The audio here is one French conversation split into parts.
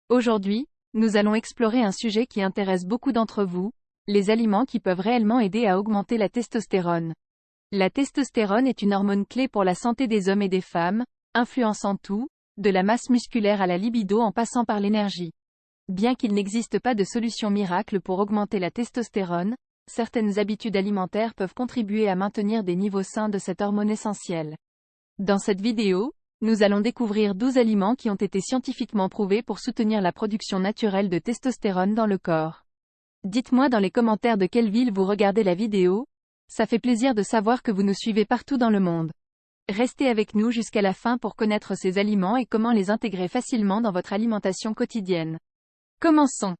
Aujourd'hui, nous allons explorer un sujet qui intéresse beaucoup d'entre vous, les aliments qui peuvent réellement aider à augmenter la testostérone. La testostérone est une hormone clé pour la santé des hommes et des femmes, influençant tout, de la masse musculaire à la libido en passant par l'énergie. Bien qu'il n'existe pas de solution miracle pour augmenter la testostérone, certaines habitudes alimentaires peuvent contribuer à maintenir des niveaux sains de cette hormone essentielle. Dans cette vidéo, nous allons découvrir 12 aliments qui ont été scientifiquement prouvés pour soutenir la production naturelle de testostérone dans le corps. Dites-moi dans les commentaires de quelle ville vous regardez la vidéo, ça fait plaisir de savoir que vous nous suivez partout dans le monde. Restez avec nous jusqu'à la fin pour connaître ces aliments et comment les intégrer facilement dans votre alimentation quotidienne. Commençons.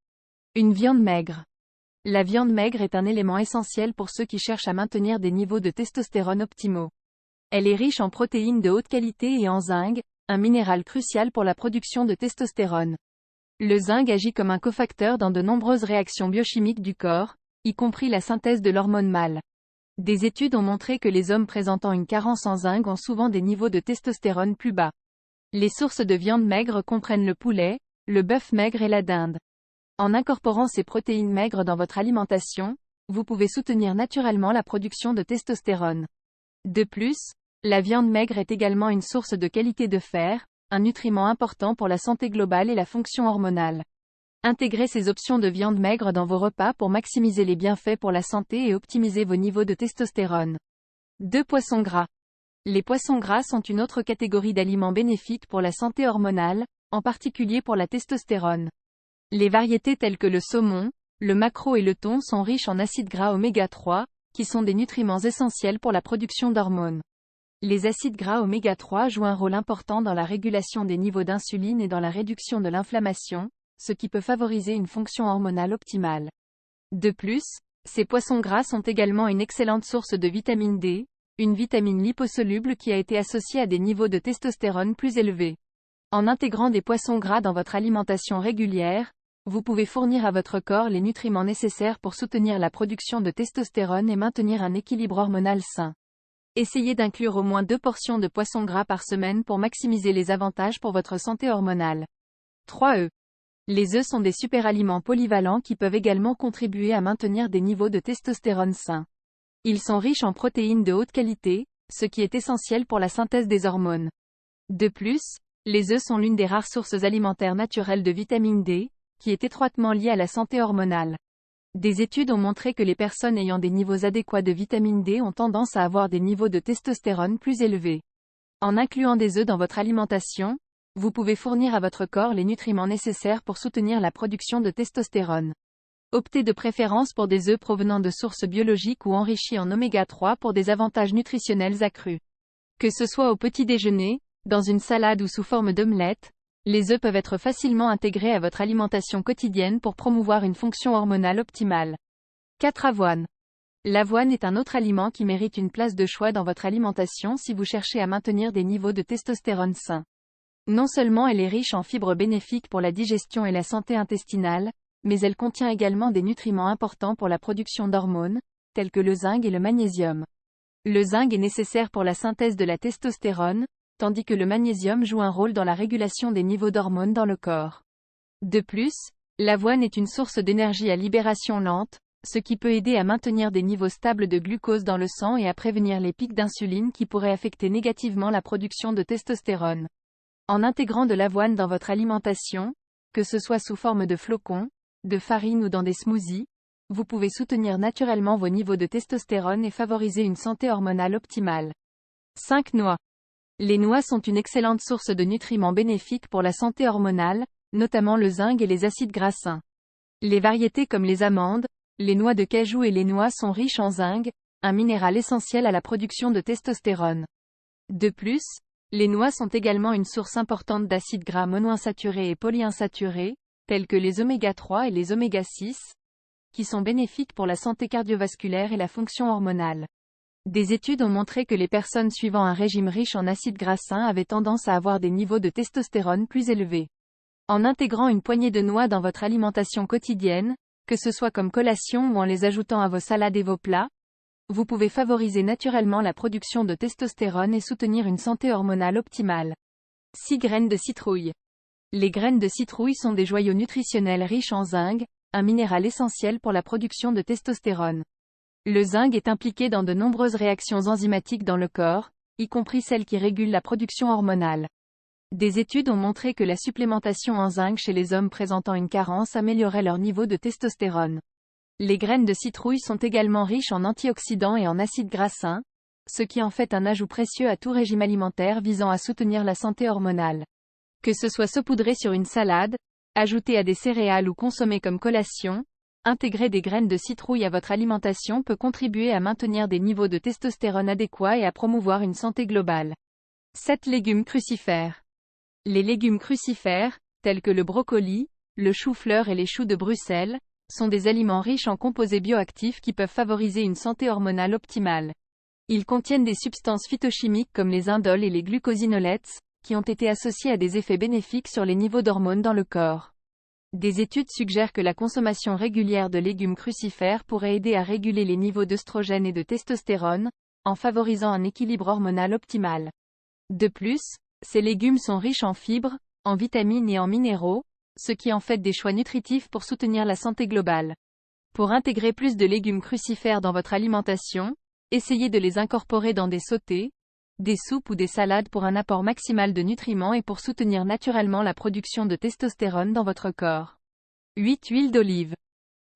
Une viande maigre. La viande maigre est un élément essentiel pour ceux qui cherchent à maintenir des niveaux de testostérone optimaux. Elle est riche en protéines de haute qualité et en zinc, un minéral crucial pour la production de testostérone. Le zinc agit comme un cofacteur dans de nombreuses réactions biochimiques du corps, y compris la synthèse de l'hormone mâle. Des études ont montré que les hommes présentant une carence en zinc ont souvent des niveaux de testostérone plus bas. Les sources de viande maigre comprennent le poulet, le bœuf maigre et la dinde. En incorporant ces protéines maigres dans votre alimentation, vous pouvez soutenir naturellement la production de testostérone. De plus, la viande maigre est également une source de qualité de fer, un nutriment important pour la santé globale et la fonction hormonale. Intégrez ces options de viande maigre dans vos repas pour maximiser les bienfaits pour la santé et optimiser vos niveaux de testostérone. 2 poissons gras. Les poissons gras sont une autre catégorie d'aliments bénéfiques pour la santé hormonale, en particulier pour la testostérone. Les variétés telles que le saumon, le maquereau et le thon sont riches en acides gras oméga 3, qui sont des nutriments essentiels pour la production d'hormones. Les acides gras oméga 3 jouent un rôle important dans la régulation des niveaux d'insuline et dans la réduction de l'inflammation, ce qui peut favoriser une fonction hormonale optimale. De plus, ces poissons gras sont également une excellente source de vitamine D, une vitamine liposoluble qui a été associée à des niveaux de testostérone plus élevés. En intégrant des poissons gras dans votre alimentation régulière, vous pouvez fournir à votre corps les nutriments nécessaires pour soutenir la production de testostérone et maintenir un équilibre hormonal sain. Essayez d'inclure au moins 2 portions de poissons gras par semaine pour maximiser les avantages pour votre santé hormonale. 3 œufs. Les œufs sont des superaliments polyvalents qui peuvent également contribuer à maintenir des niveaux de testostérone sains. Ils sont riches en protéines de haute qualité, ce qui est essentiel pour la synthèse des hormones. De plus, les œufs sont l'une des rares sources alimentaires naturelles de vitamine D, qui est étroitement liée à la santé hormonale. Des études ont montré que les personnes ayant des niveaux adéquats de vitamine D ont tendance à avoir des niveaux de testostérone plus élevés. En incluant des œufs dans votre alimentation, vous pouvez fournir à votre corps les nutriments nécessaires pour soutenir la production de testostérone. Optez de préférence pour des œufs provenant de sources biologiques ou enrichis en oméga 3 pour des avantages nutritionnels accrus. Que ce soit au petit déjeuner, dans une salade ou sous forme d'omelette, les œufs peuvent être facilement intégrés à votre alimentation quotidienne pour promouvoir une fonction hormonale optimale. 4 avoines. L'avoine est un autre aliment qui mérite une place de choix dans votre alimentation si vous cherchez à maintenir des niveaux de testostérone sains. Non seulement elle est riche en fibres bénéfiques pour la digestion et la santé intestinale, mais elle contient également des nutriments importants pour la production d'hormones, tels que le zinc et le magnésium. Le zinc est nécessaire pour la synthèse de la testostérone, tandis que le magnésium joue un rôle dans la régulation des niveaux d'hormones dans le corps. De plus, l'avoine est une source d'énergie à libération lente, ce qui peut aider à maintenir des niveaux stables de glucose dans le sang et à prévenir les pics d'insuline qui pourraient affecter négativement la production de testostérone. En intégrant de l'avoine dans votre alimentation, que ce soit sous forme de flocons, de farine ou dans des smoothies, vous pouvez soutenir naturellement vos niveaux de testostérone et favoriser une santé hormonale optimale. 5 noix. Les noix sont une excellente source de nutriments bénéfiques pour la santé hormonale, notamment le zinc et les acides gras sains. Les variétés comme les amandes, les noix de cajou et les noix sont riches en zinc, un minéral essentiel à la production de testostérone. De plus, les noix sont également une source importante d'acides gras monoinsaturés et polyinsaturés, tels que les oméga 3 et les oméga 6, qui sont bénéfiques pour la santé cardiovasculaire et la fonction hormonale. Des études ont montré que les personnes suivant un régime riche en acides gras sains avaient tendance à avoir des niveaux de testostérone plus élevés. En intégrant une poignée de noix dans votre alimentation quotidienne, que ce soit comme collation ou en les ajoutant à vos salades et vos plats, vous pouvez favoriser naturellement la production de testostérone et soutenir une santé hormonale optimale. 6 graines de citrouille. Les graines de citrouille sont des joyaux nutritionnels riches en zinc, un minéral essentiel pour la production de testostérone. Le zinc est impliqué dans de nombreuses réactions enzymatiques dans le corps, y compris celles qui régulent la production hormonale. Des études ont montré que la supplémentation en zinc chez les hommes présentant une carence améliorait leur niveau de testostérone. Les graines de citrouille sont également riches en antioxydants et en acides gras sains, ce qui en fait un ajout précieux à tout régime alimentaire visant à soutenir la santé hormonale. Que ce soit saupoudré sur une salade, ajouté à des céréales ou consommé comme collation, intégrer des graines de citrouille à votre alimentation peut contribuer à maintenir des niveaux de testostérone adéquats et à promouvoir une santé globale. 7 légumes crucifères. Les légumes crucifères, tels que le brocoli, le chou-fleur et les choux de Bruxelles, sont des aliments riches en composés bioactifs qui peuvent favoriser une santé hormonale optimale. Ils contiennent des substances phytochimiques comme les indoles et les glucosinolates, qui ont été associés à des effets bénéfiques sur les niveaux d'hormones dans le corps. Des études suggèrent que la consommation régulière de légumes crucifères pourrait aider à réguler les niveaux d'œstrogène et de testostérone, en favorisant un équilibre hormonal optimal. De plus, ces légumes sont riches en fibres, en vitamines et en minéraux, ce qui en fait des choix nutritifs pour soutenir la santé globale. Pour intégrer plus de légumes crucifères dans votre alimentation, essayez de les incorporer dans des sautés, des soupes ou des salades pour un apport maximal de nutriments et pour soutenir naturellement la production de testostérone dans votre corps. 8. Huile d'olive.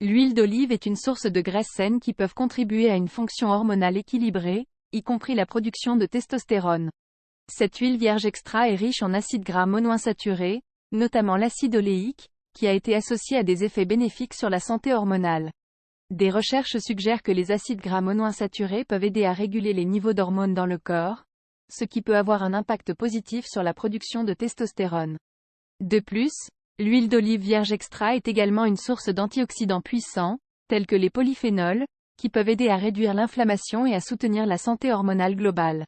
L'huile d'olive est une source de graisses saines qui peuvent contribuer à une fonction hormonale équilibrée, y compris la production de testostérone. Cette huile vierge extra est riche en acides gras monoinsaturés, notamment l'acide oléique, qui a été associé à des effets bénéfiques sur la santé hormonale. Des recherches suggèrent que les acides gras monoinsaturés peuvent aider à réguler les niveaux d'hormones dans le corps, ce qui peut avoir un impact positif sur la production de testostérone. De plus, l'huile d'olive vierge extra est également une source d'antioxydants puissants, tels que les polyphénols, qui peuvent aider à réduire l'inflammation et à soutenir la santé hormonale globale.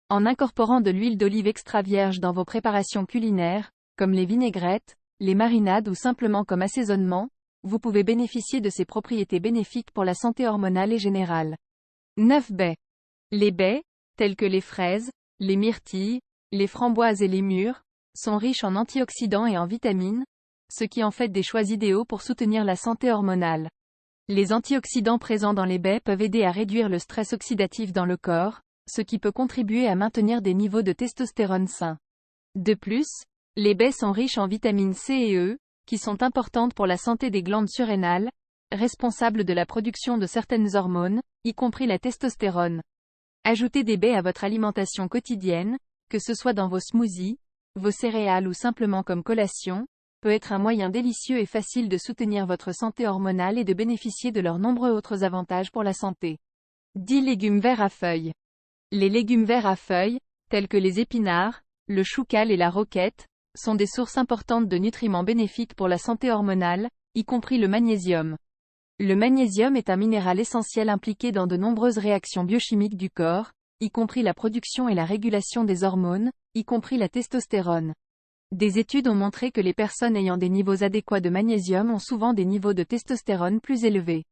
En incorporant de l'huile d'olive extra vierge dans vos préparations culinaires, comme les vinaigrettes, les marinades ou simplement comme assaisonnement, vous pouvez bénéficier de ces propriétés bénéfiques pour la santé hormonale et générale. 9 baies. Les baies, telles que les fraises, les myrtilles, les framboises et les mûres, sont riches en antioxydants et en vitamines, ce qui en fait des choix idéaux pour soutenir la santé hormonale. Les antioxydants présents dans les baies peuvent aider à réduire le stress oxydatif dans le corps, ce qui peut contribuer à maintenir des niveaux de testostérone sains. De plus, les baies sont riches en vitamines C et E, qui sont importantes pour la santé des glandes surrénales, responsables de la production de certaines hormones, y compris la testostérone. Ajoutez des baies à votre alimentation quotidienne, que ce soit dans vos smoothies, vos céréales ou simplement comme collation, peut être un moyen délicieux et facile de soutenir votre santé hormonale et de bénéficier de leurs nombreux autres avantages pour la santé. 10 légumes verts à feuilles. Les légumes verts à feuilles, tels que les épinards, le choucal et la roquette, sont des sources importantes de nutriments bénéfiques pour la santé hormonale, y compris le magnésium. Le magnésium est un minéral essentiel impliqué dans de nombreuses réactions biochimiques du corps, y compris la production et la régulation des hormones, y compris la testostérone. Des études ont montré que les personnes ayant des niveaux adéquats de magnésium ont souvent des niveaux de testostérone plus élevés.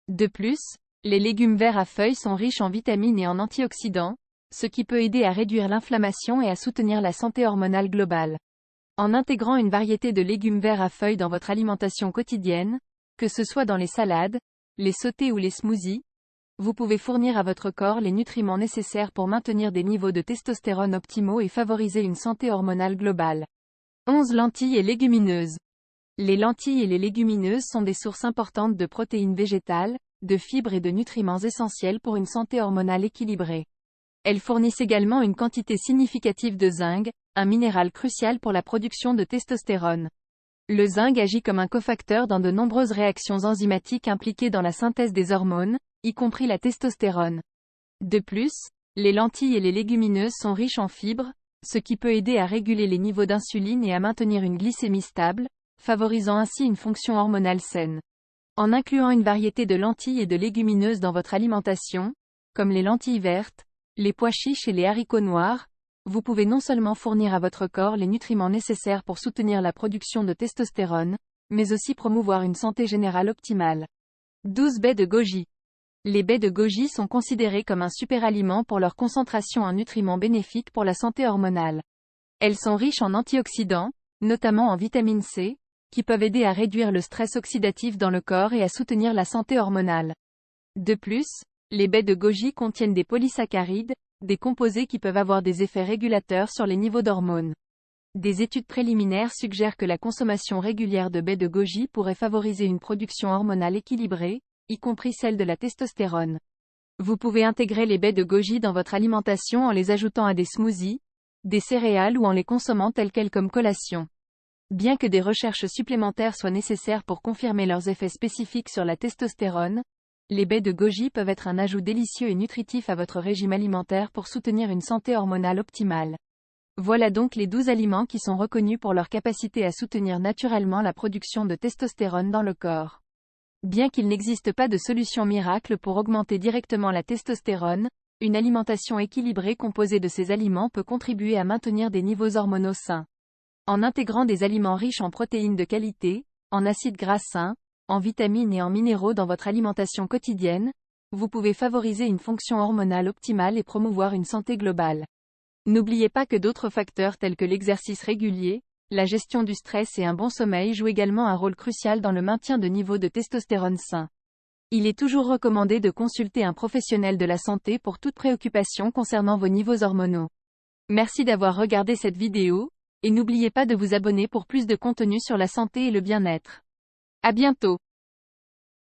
De plus, les légumes verts à feuilles sont riches en vitamines et en antioxydants, ce qui peut aider à réduire l'inflammation et à soutenir la santé hormonale globale. En intégrant une variété de légumes verts à feuilles dans votre alimentation quotidienne, que ce soit dans les salades, les sautés ou les smoothies, vous pouvez fournir à votre corps les nutriments nécessaires pour maintenir des niveaux de testostérone optimaux et favoriser une santé hormonale globale. 11 lentilles et légumineuses. Les lentilles et les légumineuses sont des sources importantes de protéines végétales, de fibres et de nutriments essentiels pour une santé hormonale équilibrée. Elles fournissent également une quantité significative de zinc, un minéral crucial pour la production de testostérone. Le zinc agit comme un cofacteur dans de nombreuses réactions enzymatiques impliquées dans la synthèse des hormones, y compris la testostérone. De plus, les lentilles et les légumineuses sont riches en fibres, ce qui peut aider à réguler les niveaux d'insuline et à maintenir une glycémie stable, favorisant ainsi une fonction hormonale saine. En incluant une variété de lentilles et de légumineuses dans votre alimentation, comme les lentilles vertes, les pois chiches et les haricots noirs, vous pouvez non seulement fournir à votre corps les nutriments nécessaires pour soutenir la production de testostérone, mais aussi promouvoir une santé générale optimale. 12 baies de goji. Les baies de goji sont considérées comme un superaliment pour leur concentration en nutriments bénéfiques pour la santé hormonale. Elles sont riches en antioxydants, notamment en vitamine C, qui peuvent aider à réduire le stress oxydatif dans le corps et à soutenir la santé hormonale. De plus, les baies de goji contiennent des polysaccharides, des composés qui peuvent avoir des effets régulateurs sur les niveaux d'hormones. Des études préliminaires suggèrent que la consommation régulière de baies de goji pourrait favoriser une production hormonale équilibrée, y compris celle de la testostérone. Vous pouvez intégrer les baies de goji dans votre alimentation en les ajoutant à des smoothies, des céréales ou en les consommant telles quelles comme collation. Bien que des recherches supplémentaires soient nécessaires pour confirmer leurs effets spécifiques sur la testostérone, les baies de goji peuvent être un ajout délicieux et nutritif à votre régime alimentaire pour soutenir une santé hormonale optimale. Voilà donc les 12 aliments qui sont reconnus pour leur capacité à soutenir naturellement la production de testostérone dans le corps. Bien qu'il n'existe pas de solution miracle pour augmenter directement la testostérone, une alimentation équilibrée composée de ces aliments peut contribuer à maintenir des niveaux hormonaux sains. En intégrant des aliments riches en protéines de qualité, en acides gras sains, en vitamines et en minéraux dans votre alimentation quotidienne, vous pouvez favoriser une fonction hormonale optimale et promouvoir une santé globale. N'oubliez pas que d'autres facteurs tels que l'exercice régulier, la gestion du stress et un bon sommeil jouent également un rôle crucial dans le maintien de niveaux de testostérone sains. Il est toujours recommandé de consulter un professionnel de la santé pour toute préoccupation concernant vos niveaux hormonaux. Merci d'avoir regardé cette vidéo, et n'oubliez pas de vous abonner pour plus de contenu sur la santé et le bien-être. À bientôt.